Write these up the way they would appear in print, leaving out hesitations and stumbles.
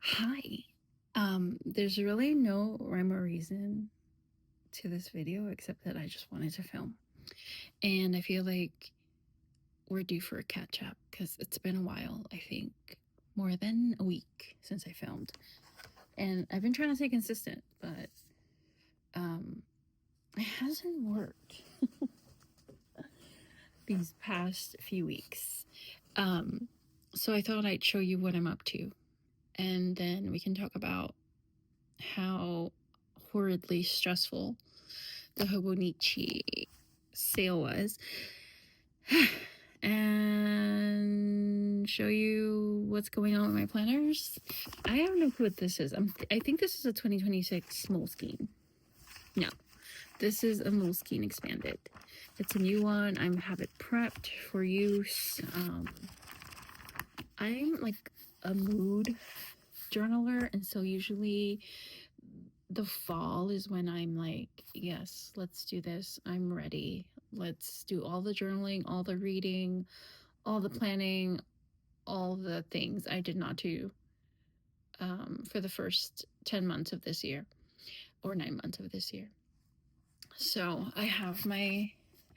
Hi. There's really no rhyme or reason to this video except that I just wanted to film. And I feel like we're due for a catch up because it's been a while, I think more than a week since I filmed. And I've been trying to stay consistent, but it hasn't worked these past few weeks. So I thought I'd show you what I'm up to. And then we can talk about how horridly stressful the Hobonichi sale was and show you what's going on with my planners. I have no clue what this is. I think this is a 2026 Moleskine. No, this is a Moleskine Expanded. It's a new one. I have it prepped for use. I'm like a mood journaler, and so usually the fall is when I'm like, yes, let's do this. I'm ready. Let's do all the journaling, all the reading, all the planning, all the things I did not do for the first 10 months of this year or 9 months of this year. So I have my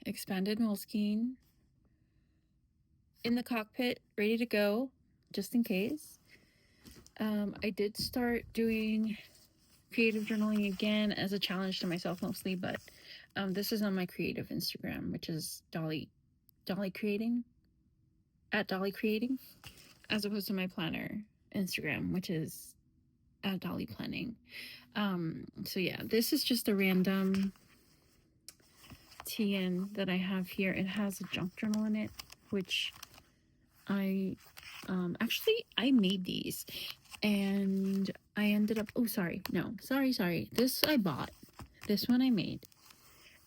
expanded Moleskine in the cockpit, ready to go, just in case. I did start doing creative journaling again as a challenge to myself mostly, but this is on my creative Instagram, which is Dolly Creating, at Dolly Creating, as opposed to my planner Instagram, which is at Dolly Planning. So yeah, this is just a random TN that I have here. It has a junk journal in it, which I actually made these, and I ended up, sorry, this I bought. This one I made,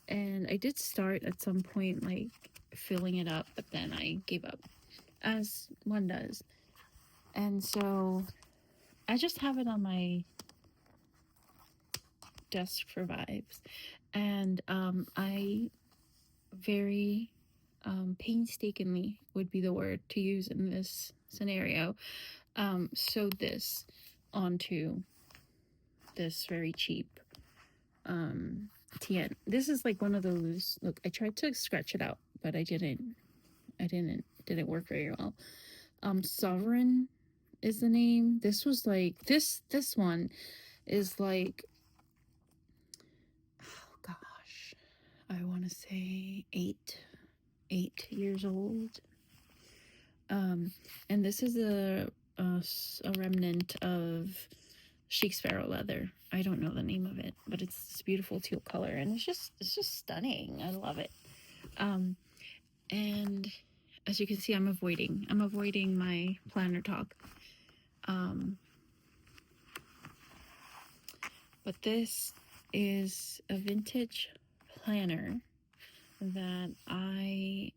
and I did start at some point like filling it up, but then I gave up, as one does. And so I just have it on my desk for vibes, and I very painstakingly would be the word to use in this scenario, sewed this onto this very cheap TN. This is like one of those, look, I tried to scratch it out, but I didn't work very well. Sovereign is the name. This was like, this one is like, oh gosh, I want to say 8 years old. And this is a remnant of chic sparrow leather. I don't know the name of it, but it's this beautiful teal color, and it's just stunning. I love it. And as you can see, I'm avoiding my planner talk. But this is a vintage planner that I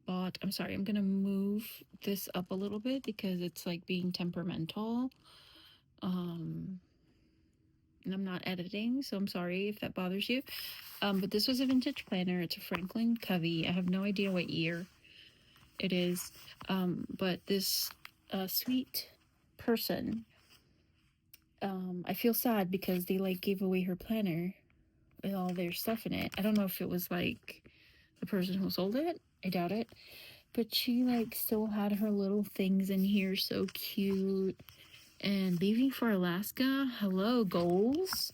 bought. I'm sorry, I'm gonna move this up a little bit because it's like being temperamental. And I'm not editing, so I'm sorry if that bothers you. But this was a vintage planner. It's a Franklin Covey. I have no idea what year it is. But this sweet person, I feel sad because they like gave away her planner with all their stuff in it. I don't know if it was like the person who sold it. I doubt it. But she like still had her little things in here, so cute. And leaving for Alaska, hello goals.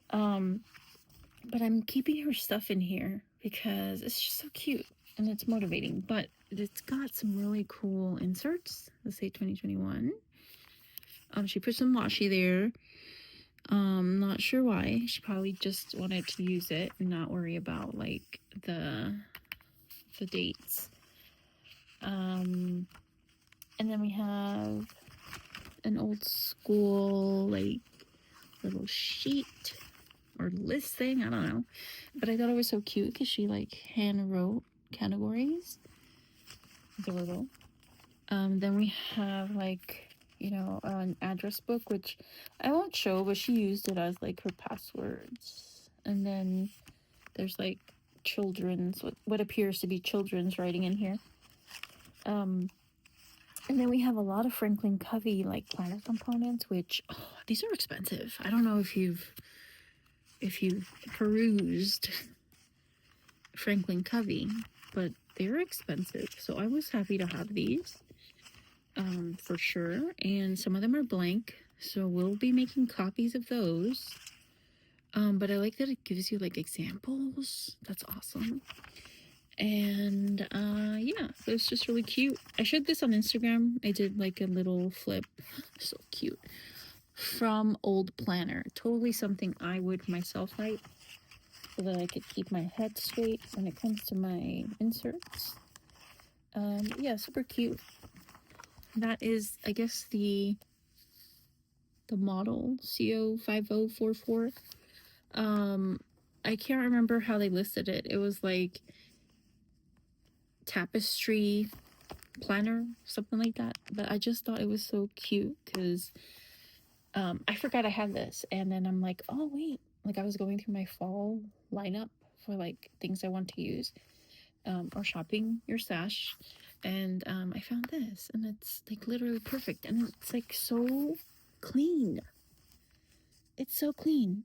But I'm keeping her stuff in here because it's just so cute and it's motivating. But it's got some really cool inserts. Let's say 2021. She put some washi there. Not sure why. She probably just wanted to use it and not worry about like the dates. And then we have an old school like little sheet or list thing, I don't know, but I thought it was so cute because she like hand wrote categories. Adorable. Then we have like, you know, an address book, which I won't show, but she used it as like her passwords. And then there's like children's, what appears to be children's writing in here. And then we have a lot of Franklin Covey like planner components, which these are expensive. I don't know if you've perused Franklin Covey, but they're expensive. So I was happy to have these for sure. And some of them are blank, so we'll be making copies of those. But I like that it gives you like examples. That's awesome. And yeah, so it's just really cute. I shared this on Instagram. I did like a little flip. So cute. From old planner. Totally something I would myself write so that I could keep my head straight when it comes to my inserts. Yeah, super cute. That is, I guess, the model CO5044. I can't remember how they listed it. It was like tapestry planner, something like that. But I just thought it was so cute because I forgot I had this, and then I'm like, oh wait, like I was going through my fall lineup for like things I want to use, or shopping your stash, and I found this, and it's like literally perfect, and it's like so clean. It's so clean.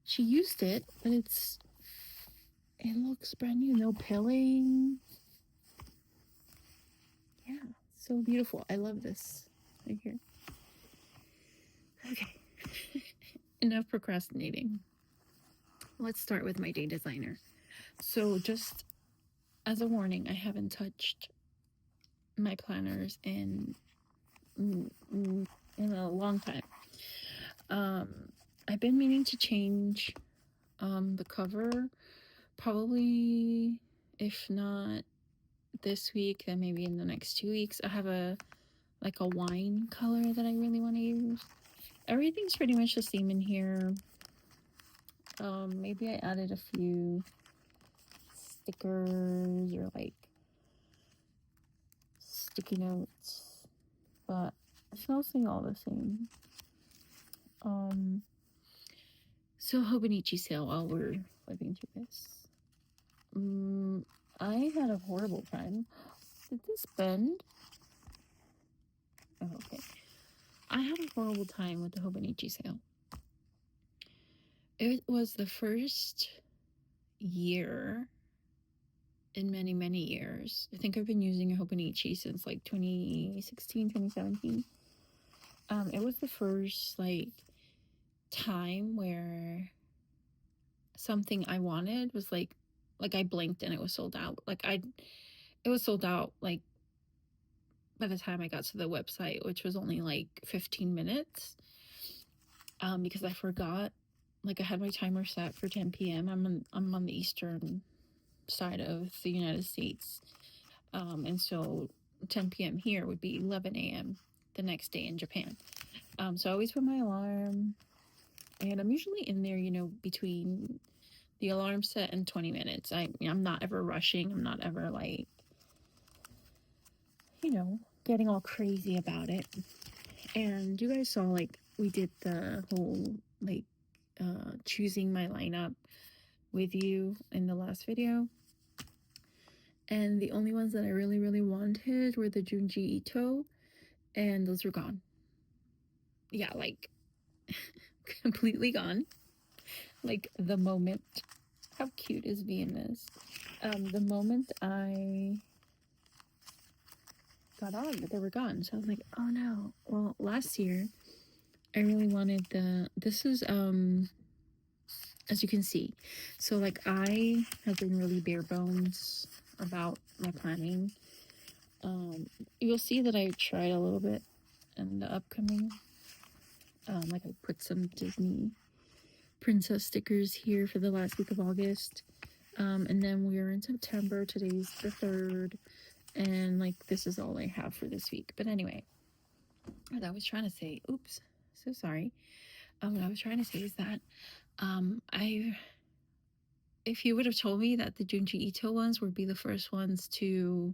She used it, but it looks brand new. No pilling. Yeah, so beautiful. I love this right here. Okay. Enough procrastinating. Let's start with my day designer. So just as a warning, I haven't touched my planners in a long time. I've been meaning to change the cover, probably if not this week, then maybe in the next 2 weeks. I have a wine color that I really want to use. Everything's pretty much the same in here. Maybe I added a few stickers or like sticky notes, but it's mostly all the same. So Hobonichi sale while we're flipping through this. I had a horrible time. Did this bend? Oh, okay. I had a horrible time with the Hobonichi sale. It was the first year in many, many years. I think I've been using a Hobonichi since like 2016, 2017. It was the first like time where something I wanted was like I blinked and it was sold out. It was sold out like by the time I got to the website, which was only like 15 minutes. Because I forgot, like I had my timer set for 10 p.m. I'm on the eastern side of the United States. And so 10 p.m. here would be 11 a.m. the next day in Japan. So I always put my alarm, and I'm usually in there, between the alarm set and 20 minutes. I'm not ever rushing. I'm not ever like, getting all crazy about it. And you guys saw like we did the whole like choosing my lineup with you in the last video. And the only ones that I really, really wanted were the Junji Ito, and those were gone. Yeah, like completely gone. Like the moment, how cute is V in this? The moment I got on, they were gone. So I was like, oh no. Well, last year I really wanted this is as you can see. So like I have been really bare bones about my planning. You'll see that I tried a little bit in the upcoming. Like I put some Disney princess stickers here for the last week of August. And then we're in September. Today's the 3rd. And like this is all I have for this week. But anyway, what I was trying to say, oops, so sorry. What I was trying to say is that if you would have told me that the Junji Ito ones would be the first ones to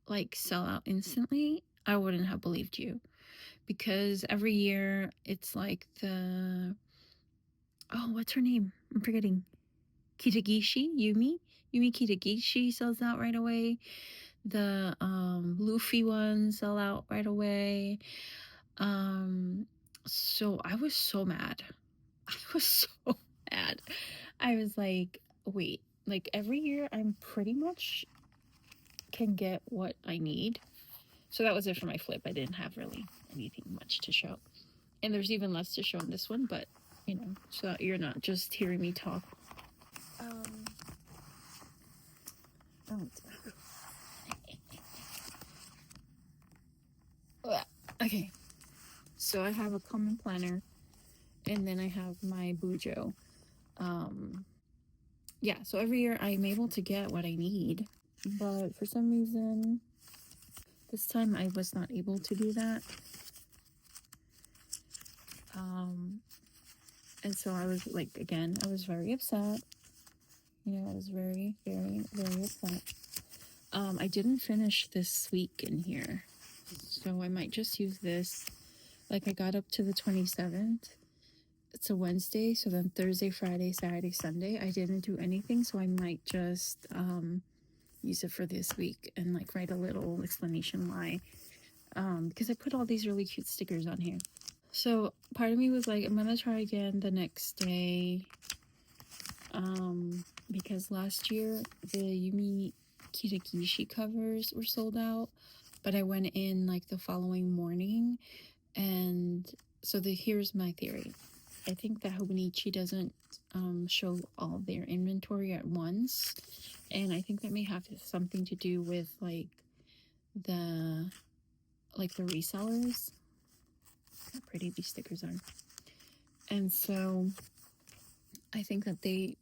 like sell out instantly, I wouldn't have believed you. Because every year it's like what's her name? I'm forgetting. Kitagishi, Yumi Kitagishi sells out right away. The Luffy ones sell out right away. So I was so mad. I was so mad. I was like, wait, like every year I'm pretty much can get what I need. So that was it for my flip. I didn't have really anything much to show. And there's even less to show in this one, but you know, so that you're not just hearing me talk. Okay, so I have a common planner, and then I have my bujo. Yeah, so every year I'm able to get what I need, but for some reason this time I was not able to do that. And so I was like, again, I was very upset. You know, I was very, very, very upset. I didn't finish this week in here, so I might just use this. Like, I got up to the 27th. It's a Wednesday, so then Thursday, Friday, Saturday, Sunday, I didn't do anything, so I might just use it for this week and like write a little explanation why. Because I put all these really cute stickers on here. So part of me was like, I'm gonna try again the next day. Because last year the Yumi Kitakishi covers were sold out, but I went in like the following morning, and so here's my theory. I think that Hobonichi doesn't show all their inventory at once, and I think that may have something to do with the the resellers. How pretty these stickers are. And so I think that they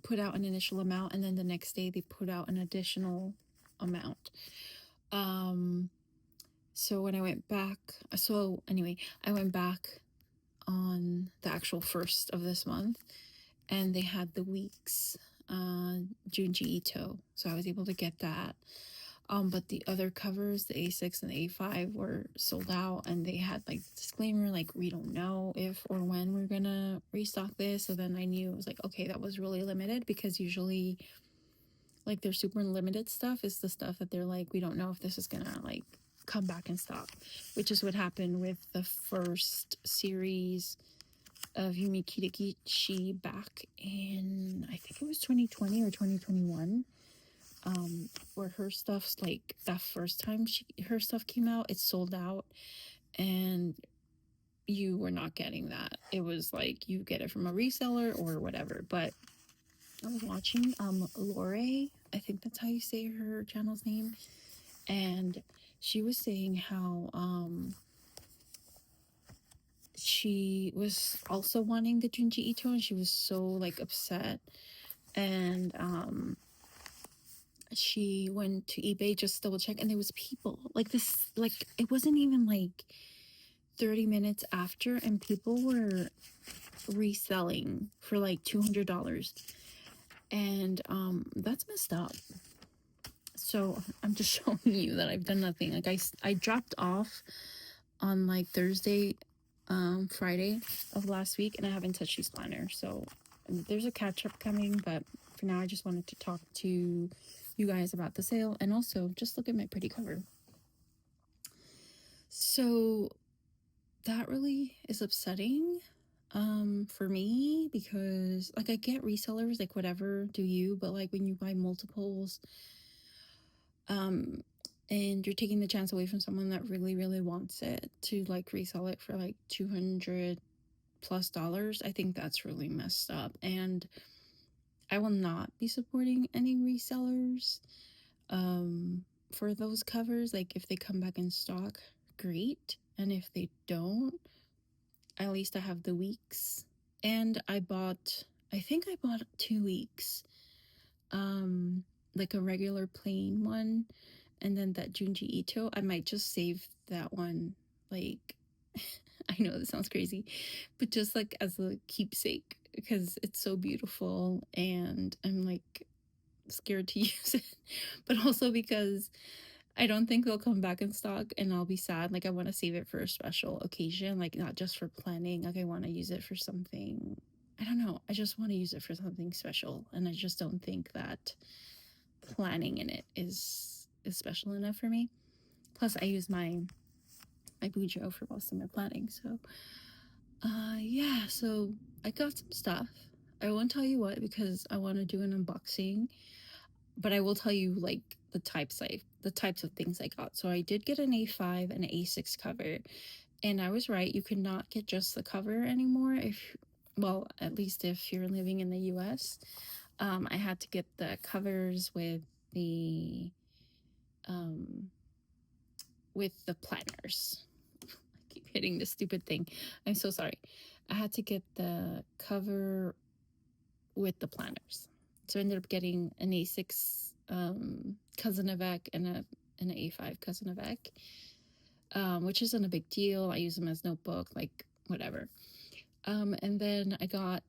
put out an initial amount, and then the next day they put out an additional amount. So when I went back, I went back on the actual first of this month, and they had the weeks Junji Ito, so I was able to get that. But the other covers, the A6 and the A5, were sold out, and they had like disclaimer like, we don't know if or when we're gonna restock this. So then I knew, it was like, okay, that was really limited, because usually like their super limited stuff is the stuff that they're like, we don't know if this is gonna like come back in stock, which is what happened with the first series of Yumi Kitakishi back in, I think it was 2020 or 2021. Where her stuff's like, that first time her stuff came out, it sold out, and you were not getting that. It was like you get it from a reseller or whatever. But I was watching Lore, I think that's how you say her channel's name, and she was saying how she was also wanting the Junji Ito, and she was so like upset, and she went to eBay just to double check, and there was people like this, like it wasn't even like 30 minutes after, and people were reselling for like $200, and that's messed up. So I'm just showing you that I've done nothing. Like I dropped off on like Thursday, Friday of last week, and I haven't touched these planners. So there's a catch up coming, but for now I just wanted to talk to you guys about the sale, and also just look at my pretty cover. So that really is upsetting for me, because like I get resellers, like whatever, do you, but like when you buy multiples and you're taking the chance away from someone that really, really wants it to like resell it for like $200 plus, I think that's really messed up. And I will not be supporting any resellers for those covers. Like if they come back in stock, great, and if they don't, at least I have the weeks. And I think I bought 2 weeks, like a regular plain one, and then that Junji Ito, I might just save that one, like I know this sounds crazy, but just like as a keepsake, because it's so beautiful, and I'm like scared to use it, but also because I don't think they'll come back in stock, and I'll be sad. Like I want to save it for a special occasion, like not just for planning. Like I want to use it for something, I don't know, I just want to use it for something special, and I just don't think that planning in it is is special enough for me. Plus, I use my Bujo for most of my planning. So, yeah. So I got some stuff. I won't tell you what because I want to do an unboxing, but I will tell you like the types of things I got. So I did get an A5 and an A6 cover, and I was right. You cannot get just the cover anymore well, at least if you're living in the U.S. I had to get the covers um, with the planners. I keep hitting this stupid thing. I'm so sorry. I had to get the cover with the planners. So I ended up getting an A6 cousin avec and an A5 cousin avec, which isn't a big deal. I use them as notebook, like whatever. And then I got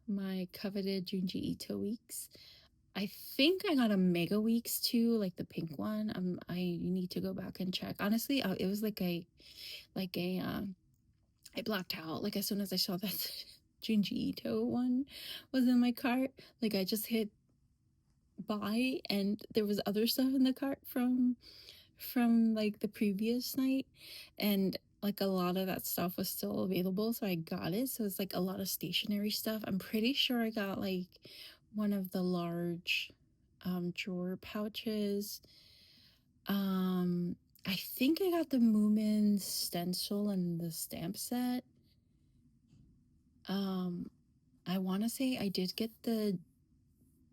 my coveted Junji Ito weeks. I think I got a Mega Weeks too, like the pink one. I need to go back and check. Honestly, it was I blacked out. Like as soon as I saw that Junji Ito one was in my cart, like I just hit buy, and there was other stuff in the cart from like the previous night, and like a lot of that stuff was still available, so I got it. So it's like a lot of stationery stuff. I'm pretty sure I got like one of the large drawer pouches. I think I got the Moomin stencil and the stamp set. I want to say I did get the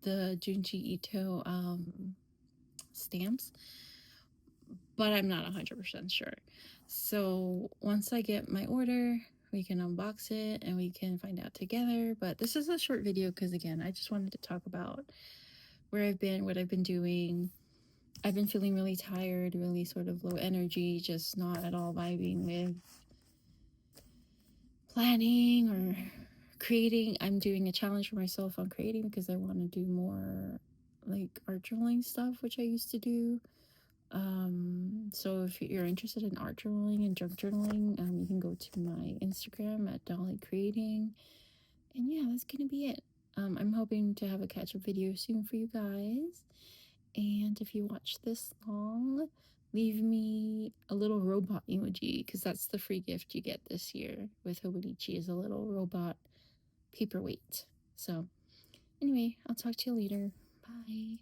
Junji Ito stamps, but I'm not 100% sure. So once I get my order, we can unbox it and we can find out together. But this is a short video because, again, I just wanted to talk about where I've been, what I've been doing. I've been feeling really tired, really sort of low energy, just not at all vibing with planning or creating. I'm doing a challenge for myself on creating because I want to do more like art journaling stuff, which I used to do. So if you're interested in art journaling and junk journaling, you can go to my Instagram at Dolly Creating. And yeah, that's gonna be it. I'm hoping to have a catch-up video soon for you guys. And if you watch this long, leave me a little robot emoji because that's the free gift you get this year with Hobonichi, is a little robot paperweight. So anyway, I'll talk to you later. Bye.